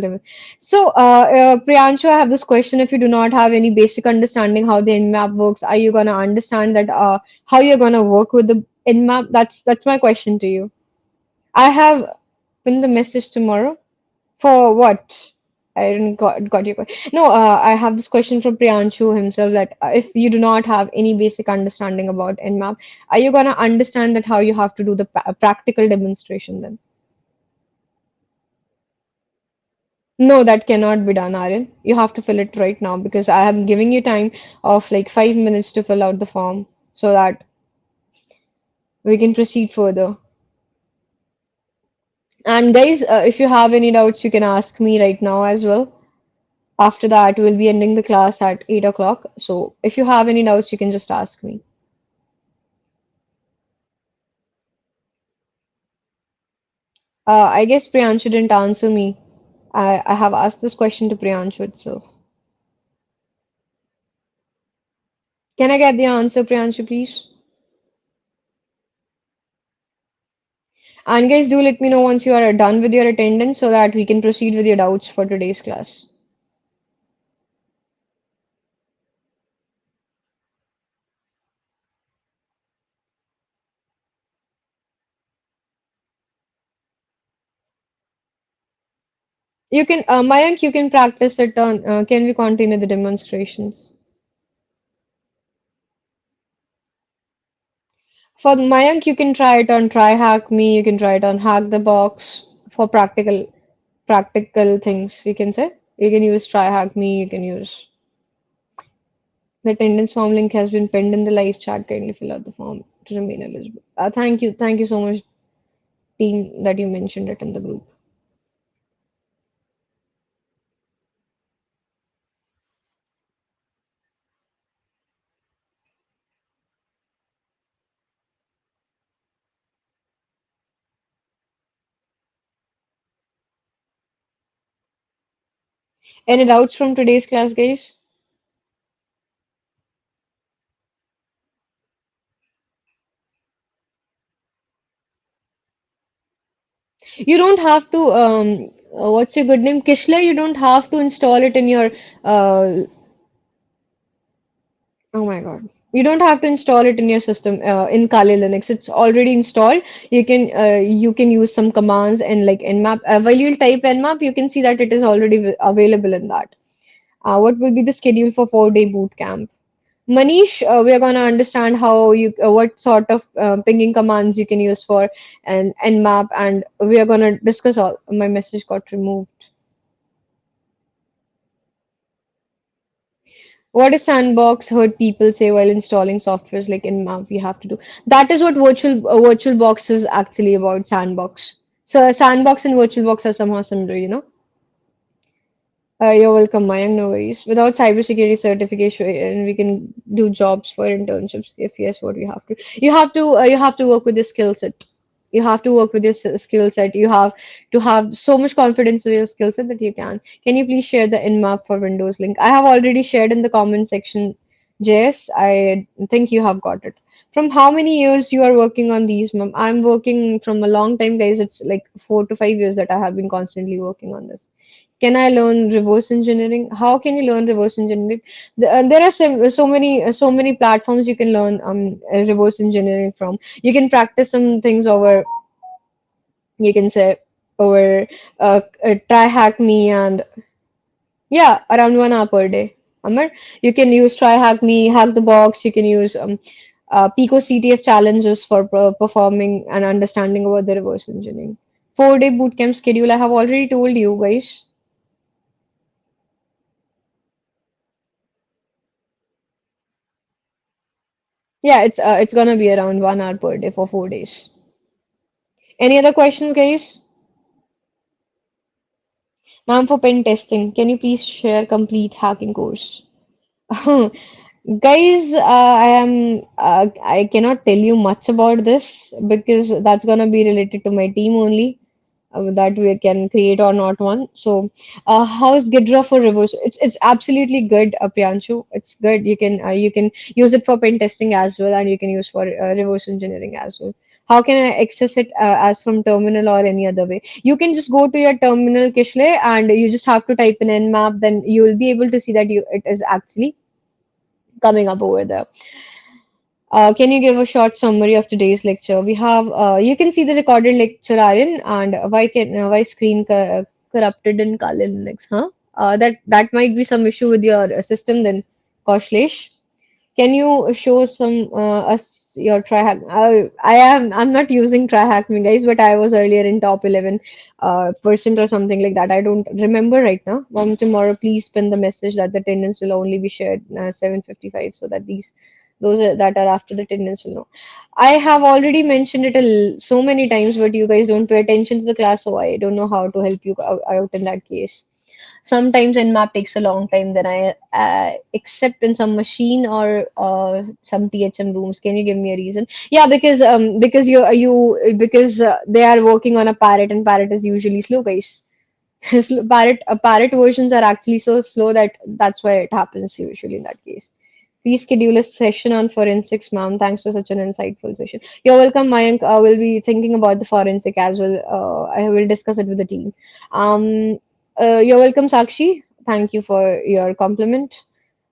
So, Priyanshu, I have this question. If you do not have any basic understanding how the Nmap works, are you gonna understand that how you're gonna work with the Nmap? That's my question to you. I have pinned the message tomorrow. For what? I didn't got your question. No, I have this question from Priyanshu himself that if you do not have any basic understanding about Nmap, are you gonna understand that how you have to do the practical demonstration then? No, that cannot be done, Aryan. You have to fill it right now because I am giving you time of like 5 minutes to fill out the form so that we can proceed further. And guys, if you have any doubts, you can ask me right now as well. After that, we'll be ending the class at 8 o'clock. So if you have any doubts, you can just ask me. I guess Priyanshu didn't answer me. I have asked this question to Priyanshu itself. Can I get the answer, Priyanshu, please? And guys, do let me know once you are done with your attendance so that we can proceed with your doubts for today's class. You can, Mayank, you can practice it on. Can we continue the demonstrations? For Mayank, you can try it on Try Hack Me. You can try it on Hack the Box for practical things. You can say you can use Try Hack Me. You can use the attendance form link has been pinned in the live chat. Kindly fill out the form to remain eligible. Thank you so much, team, that you mentioned it in the group. Any doubts from today's class, guys? You don't have to, what's your good name? Kishla, you don't have to install it in your, oh my God. You don't have to install it in your system, in Kali Linux. It's already installed. You can use some commands and like Nmap. While you'll type Nmap, you can see that it is already available in that. What will be the schedule for 4-day boot camp? Manish, we are going to understand how what sort of pinging commands you can use for an Nmap, and we are going to discuss all. My message got removed. What is sandbox? Heard people say while installing softwares like Nmap, we have to do. That is what virtual box is actually about. Sandbox. So sandbox and virtual box are somehow similar, you know. You're welcome, Mayank. No worries. Without cybersecurity certification, and we can do jobs for internships. If yes, what we have to? You have to work with the skill set. You have to work with your skill set. You have to have so much confidence with your skill set that you can. Can you please share the Nmap for Windows link? I have already shared in the comment section. Jess, I think you have got it. From how many years you are working on these, ma'am? I'm working from a long time, guys. It's like 4 to 5 years that I have been constantly working on this. Can I learn reverse engineering? How can you learn reverse engineering? There are so many platforms you can learn reverse engineering from. You can practice some things over. You can say over try hack me and yeah, around 1 hour per day. Amar, you can use try hack me, hack the box. You can use Pico CTF challenges for performing and understanding about the reverse engineering. 4-day bootcamp schedule. I have already told you guys. Yeah, it's gonna be around 1 hour per day for 4 days. Any other questions, guys? Ma'am, for pen testing, can you please share complete hacking course? Guys, I cannot tell you much about this because that's gonna be related to my team only. That we can create or not one. So, how's Gidra for reverse? It's absolutely good, Priyanshu. It's good. You can use it for pen testing as well, and you can use for reverse engineering as well. How can I access it as from terminal or any other way? You can just go to your terminal, Kishle, and you just have to type in Nmap. Then you will be able to see that it is actually coming up over there. Can you give a short summary of today's lecture? We have, you can see the recorded lecture, Aryan, and why screen corrupted in Kali Linux, huh? That might be some issue with your system then, Kaushlesh. Can you show some us your tryhack? I'm not using tryhack me guys, but I was earlier in top 11 percent or something like that. I don't remember right now. Tomorrow, please pin the message that the attendance will only be shared 7:55 so that these that are after attendance will know. I have already mentioned it so many times, but you guys don't pay attention to the class, so I don't know how to help you out in that case. Sometimes Nmap takes a long time, then I except in some machine or some THM rooms. Can you give me a reason? Yeah, because because they are working on a parrot and parrot is usually slow, guys. Parrot versions are actually so slow that that's why it happens usually in that case. Please schedule a session on forensics, ma'am. Thanks for such an insightful session. You're welcome, Mayank. I will be thinking about the forensic as well. I will discuss it with the team. Um, you're welcome, Sakshi. Thank you for your compliment.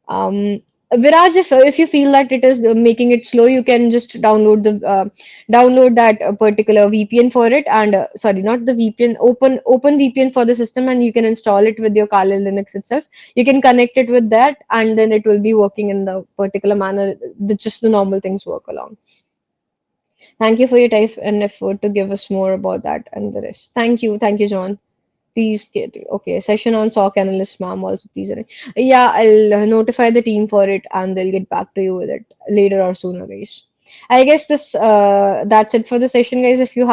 Um, Viraj, if you feel that it is making it slow, you can just download that particular VPN for it, and sorry, not the VPN, open VPN for the system, and you can install it with your Kali Linux itself. You can connect it with that, and then it will be working in the particular manner. Just the normal things work along. Thank you for your time and effort to give us more about that and the rest. Thank you, John. Please get okay. Session on SOC analyst, ma'am. Also, please arrange. Yeah, I'll notify the team for it, and they'll get back to you with it later or sooner, guys. I guess this that's it for the session, guys. If you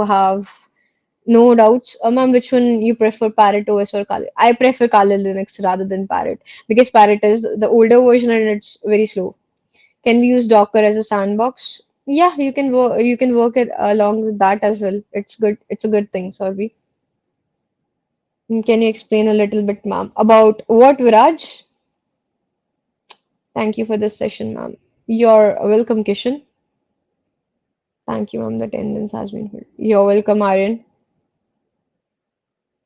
have no doubts, ma'am, which one you prefer, Parrot OS or Kali? I prefer Kali Linux rather than Parrot because Parrot is the older version and it's very slow. Can we use Docker as a sandbox? Yeah, you can work it along with that as well. It's good. It's a good thing, Sorry. Can you explain a little bit, ma'am, about what, Viraj? Thank you for this session, ma'am. You're welcome, Kishan. Thank you, ma'am. The attendance has been filled. You're welcome, Aryan.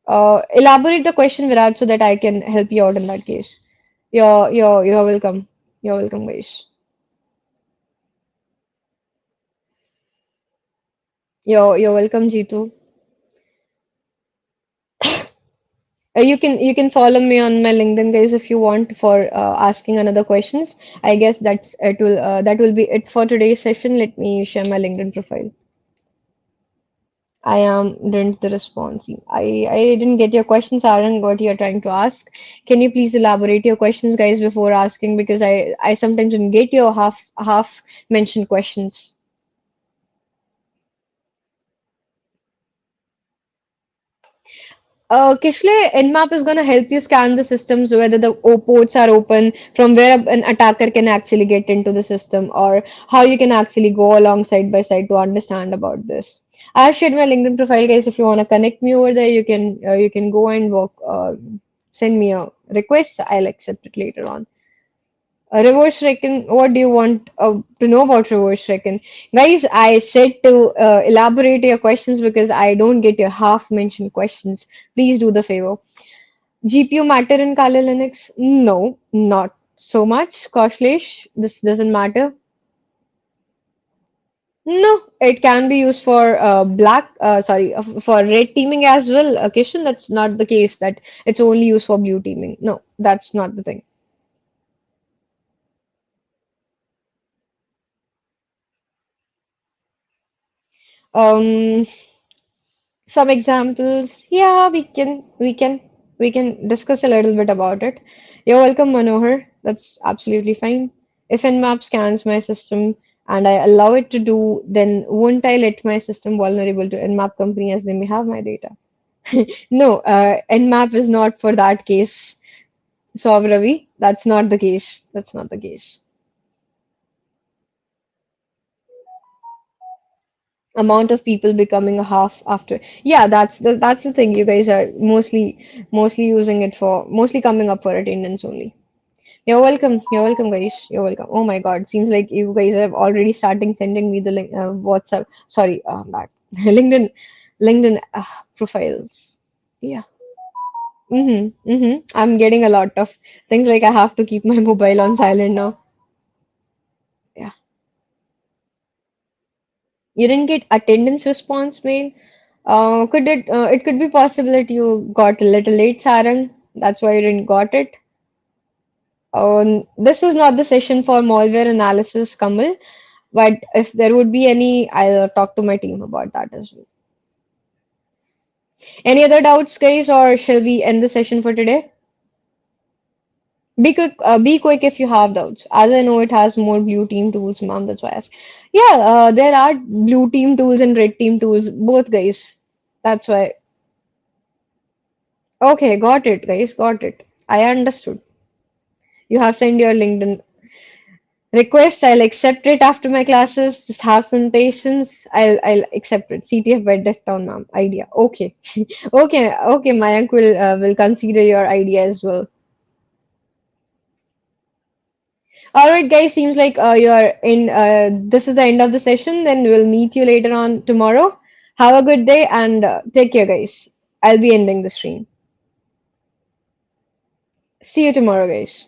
Elaborate the question, Viraj, so that I can help you out in that case. You're welcome. You're welcome, guys. You're welcome, Jitu. You can follow me on my LinkedIn, guys, if you want for asking another questions. I guess that will be it for today's session. Let me share my LinkedIn profile. I am didn't the response. I didn't get your questions, Aaron, what you're trying to ask. Can you please elaborate your questions, guys, before asking? Because I sometimes didn't get your half mentioned questions. Kishle, Nmap is going to help you scan the systems whether the ports are open, from where an attacker can actually get into the system, or how you can actually go along side by side to understand about this. I have shared my LinkedIn profile, guys. If you want to connect me over there, you can go and work. Send me a request. I'll accept it later on. Reverse Recon, what do you want to know about Reverse Recon? Guys, I said to elaborate your questions because I don't get your half mentioned questions. Please do the favor. GPU matter in Kali Linux? No, not so much. Kaushlesh, this doesn't matter. No, it can be used for for red teaming as well. Kishan, that's not the case that it's only used for blue teaming. No, that's not the thing. Um, Some examples. Yeah, we can discuss a little bit about it. You're welcome, Manohar. That's absolutely fine. If Nmap scans my system and I allow it to do, then won't I let my system vulnerable to Nmap company as they may have my data? No, Nmap is not for that case. So, Ravi, that's not the case. That's not the case. Amount of people becoming a half after. Yeah, that's the thing. You guys are mostly using it for mostly coming up for attendance only. You're welcome. You're welcome, guys. You're welcome. Oh my God, seems like you guys have already starting sending me the link, WhatsApp. Sorry, that LinkedIn profiles. Yeah. I'm getting a lot of things like I have to keep my mobile on silent now. Yeah. You didn't get attendance response mail. Could it? It could be possible that you got a little late, Sarang. That's why you didn't got it. This is not the session for malware analysis, Kamal. But if there would be any, I'll talk to my team about that as well. Any other doubts, guys, or shall we end the session for today? Be quick if you have doubts. As I know, it has more blue team tools, ma'am. That's why I asked. Yeah, there are blue team tools and red team tools, both guys. That's why. Okay, got it, guys. Got it. I understood. You have sent your LinkedIn request. I'll accept it after my classes. Just have some patience. I'll accept it. CTF by DevTown, ma'am. Idea. Okay. Okay. Mayank will consider your idea as well. All right, guys. Seems like you're in. This is the end of the session. Then we'll meet you later on tomorrow. Have a good day and take care, guys. I'll be ending the stream. See you tomorrow, guys.